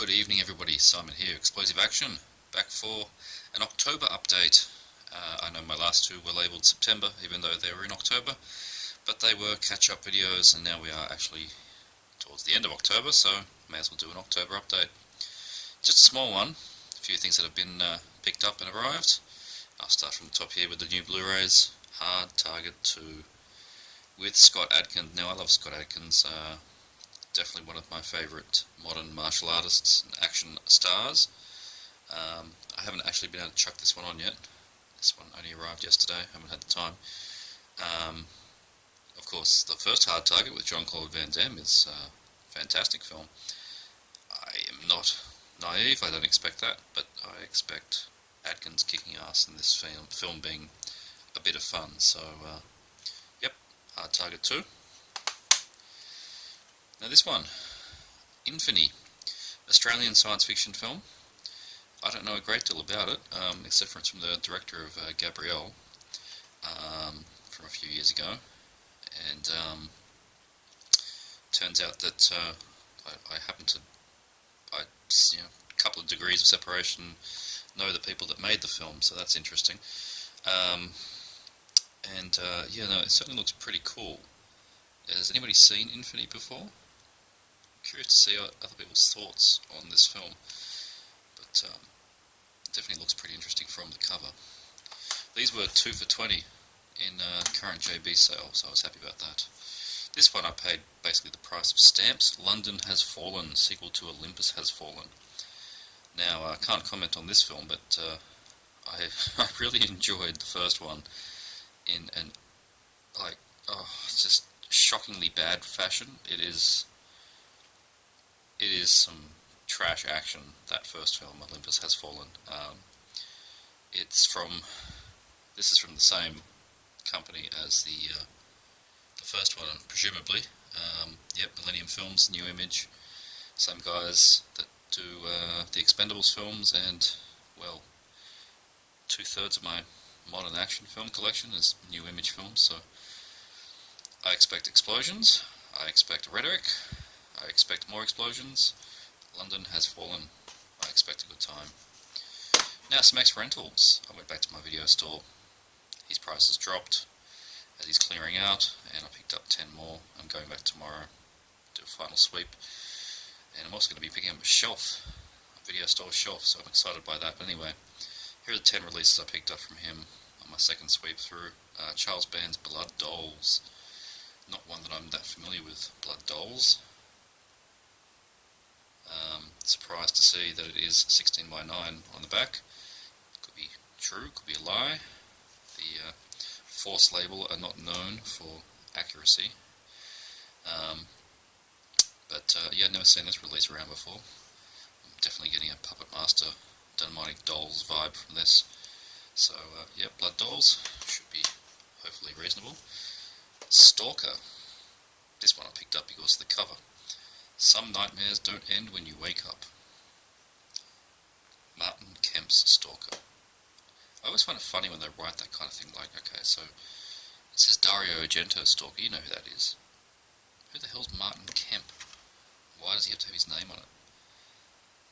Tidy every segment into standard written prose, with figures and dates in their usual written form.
Good evening everybody, Simon here, Explosive Action, back for an October update. I know my last two were labelled September, even though they were in October, but they were catch-up videos, and now we are actually towards the end of October, so may as well do an October update. Just a small one, a few things that have been picked up and arrived. I'll start from the top here with the new Blu-rays, Hard Target 2, with Scott Adkins. Now I love Scott Adkins, definitely one of my favourite modern martial artists and action stars. I haven't actually been able to chuck this one on yet. This one only arrived yesterday, haven't had the time. Of course, the first Hard Target with Jean-Claude Van Damme is a fantastic film. I am not naive, I don't expect that, but I expect Adkins kicking ass in this film being a bit of fun. So, yep, Hard Target 2. Now this one, Infamy, Australian science fiction film. I don't know a great deal about it, except for it's from the director of Gabrielle, from a few years ago, and turns out that I happen to, a couple of degrees of separation, know the people that made the film, so that's interesting. It certainly looks pretty cool. Has anybody seen Infamy before? Curious to see other people's thoughts on this film, but it definitely looks pretty interesting from the cover. These were 2 for $20 in current JB sale, so I was happy about that. This one I paid basically the price of stamps. London Has Fallen, sequel to Olympus Has Fallen. Now I can't comment on this film, but I really enjoyed the first one in an it's just shockingly bad fashion. It is some trash action, that first film, Olympus Has Fallen. This is from the same company as the first one, presumably. Millennium Films, New Image, same guys that do the Expendables films, and, well, 2/3 of my modern action film collection is New Image films, so I expect explosions, I expect rhetoric, I expect more explosions. London Has Fallen. I expect a good time. Now some ex-rentals. I went back to my video store. His price has dropped as he's clearing out, and I picked up 10 more. I'm going back tomorrow, do a final sweep, and I'm also going to be picking up a video store shelf, so I'm excited by that. But anyway, here are the 10 releases I picked up from him on my second sweep through. Charles Band's Blood Dolls. Not one that I'm that familiar with, Blood Dolls. Surprised to see that it is 16:9 on the back. Could be true, could be a lie. The Force label are not known for accuracy. Never seen this release around before. I'm definitely getting a Puppet Master Dynamic Dolls vibe from this. So, Blood Dolls should be hopefully reasonable. Stalker. This one I picked up because of the cover. Some nightmares don't end when you wake up. Martin Kemp's Stalker. I always find it funny when they write that kind of thing, like, okay, so it says Dario Argento Stalker, you know who that is. Who the hell's Martin Kemp? Why does he have to have his name on it?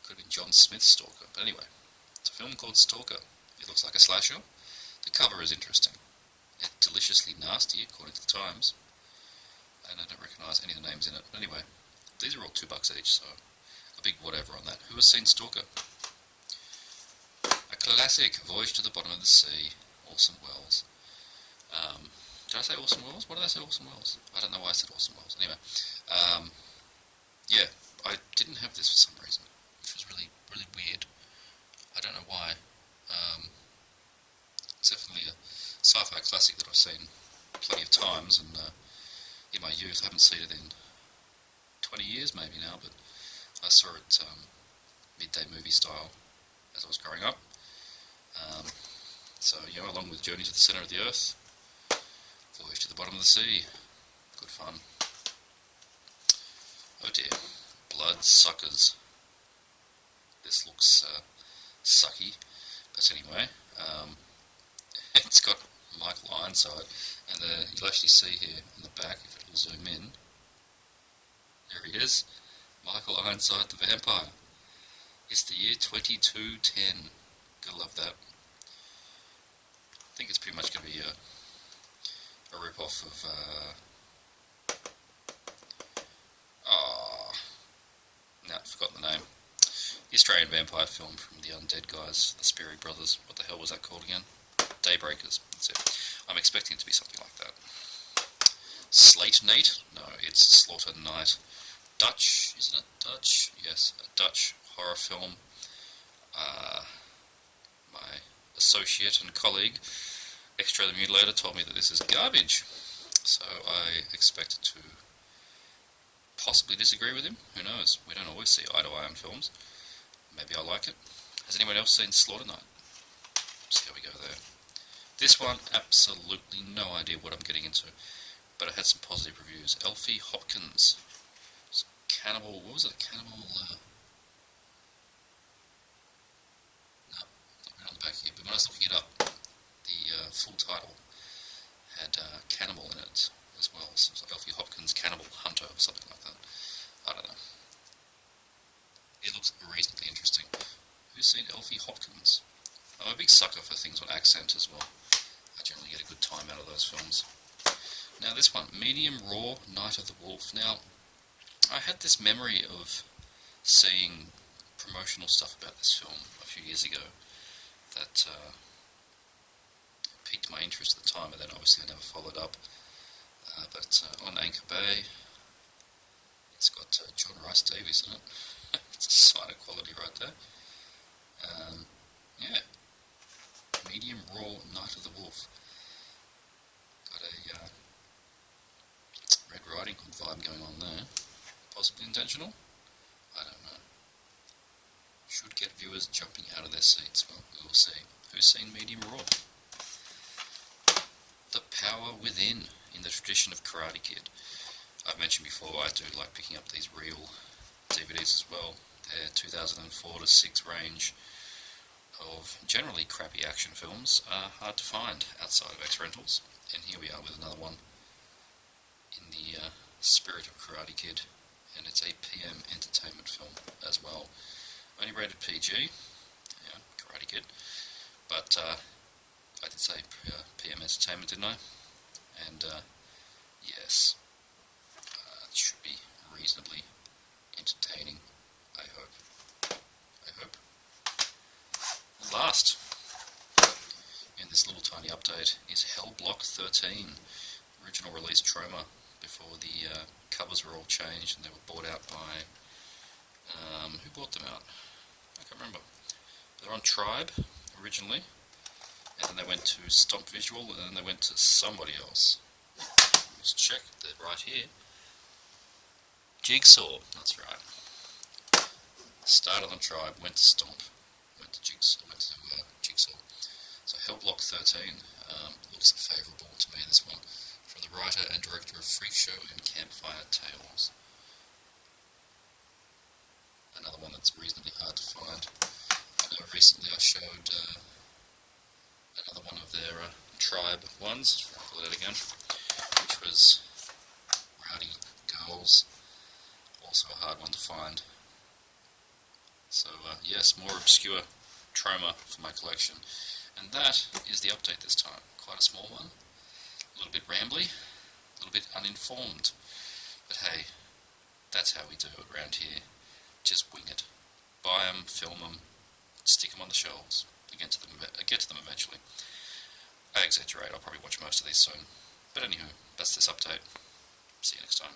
Could have been John Smith's Stalker, but anyway, it's a film called Stalker. It looks like a slasher. The cover is interesting. It's deliciously nasty, according to the Times, and I don't recognise any of the names in it. But anyway, these are all $2 each, so a big whatever on that. Who has seen Stalker? A classic, Voyage to the Bottom of the Sea, Orson Welles. Did I say Orson Welles? What did I say, Orson Welles? I don't know why I said Orson Welles. Anyway, I didn't have this for some reason, which was really, really weird. I don't know why. It's definitely a sci-fi classic that I've seen plenty of times, and in my youth, I haven't seen it in 20 years maybe now, but I saw it midday movie style as I was growing up. Along with Journey to the Centre of the Earth, Voyage to the Bottom of the Sea, good fun. Oh dear, Blood Suckers. This looks sucky, but anyway, it's got Michael Ironside, and you'll actually see here in the back, if it will zoom in, there he is, Michael Ironside the vampire. is the year 2210. Gotta love that. I think it's pretty much going to be a rip-off of no, I've forgotten the name. The Australian vampire film from the Undead guys, the Sperry Brothers. What the hell was that called again? Daybreakers. That's it. I'm expecting it to be something like that. Slate Nate? No, it's Slaughter Night. Dutch, isn't it? Dutch? Yes, a Dutch horror film. My associate and colleague, Extra the Mutilator, told me that this is garbage. So I expected to possibly disagree with him. Who knows? We don't always see eye to eye on films. Maybe I like it. Has anyone else seen Slaughter Night? See how we go there. This one, absolutely no idea what I'm getting into, but it had some positive reviews. Elfie Hopkins. Cannibal, what was it? Cannibal, no, not right on the back here, but when I was looking it up, the full title had cannibal in it as well, so it was like Elfie Hopkins Cannibal Hunter or something like that. I don't know. It looks reasonably interesting. Who's seen Elfie Hopkins? I'm a big sucker for things with accent as well. I generally get a good time out of those films. Now this one, Medium Raw, Night of the Wolf. Now, I had this memory of seeing promotional stuff about this film a few years ago that piqued my interest at the time, and then obviously I never followed up. But on Anchor Bay, it's got John Rice Davies in it. It's a sign of quality right there. Yeah, Medium Raw, Night of the Wolf. Got a Red Riding Hood vibe going on there. Possibly intentional? I don't know. Should get viewers jumping out of their seats. Well, we will see. Who's seen Medium Raw? The Power Within, in the tradition of Karate Kid. I've mentioned before I do like picking up these real DVDs as well. Their 2004 to 6 range of generally crappy action films are hard to find outside of X-Rentals. And here we are with another one in the spirit of Karate Kid. And it's a PM entertainment film as well. Only rated PG, yeah, Karate Kid. But I did say PM entertainment, didn't I? And yes, it should be reasonably entertaining, I hope. And last, in this little tiny update, is Hellblock 13, original release Troma, before the covers were all changed and they were bought out by, who bought them out? I can't remember. They're on Tribe originally, and then they went to Stomp Visual, and then they went to somebody else. Let's check, they're right here. Jigsaw, that's right. Started on Tribe, went to Stomp, went to Jigsaw. So Hellblock 13 looks favourable to me, this one. From the writer and director of Freak Show and Campfire Tales. Another one that's reasonably hard to find. I know recently I showed another one of their Tribe ones, I'll pull it out again, which was Rowdy Girls, also a hard one to find. So yes, more obscure Troma for my collection. And that is the update this time. Quite a small one, a little bit rambly, a little bit uninformed. But hey, that's how we do it around here. Just wing it. Buy them, film them, stick them on the shelves. Get to them eventually. I exaggerate, I'll probably watch most of these soon. But anywho, that's this update. See you next time.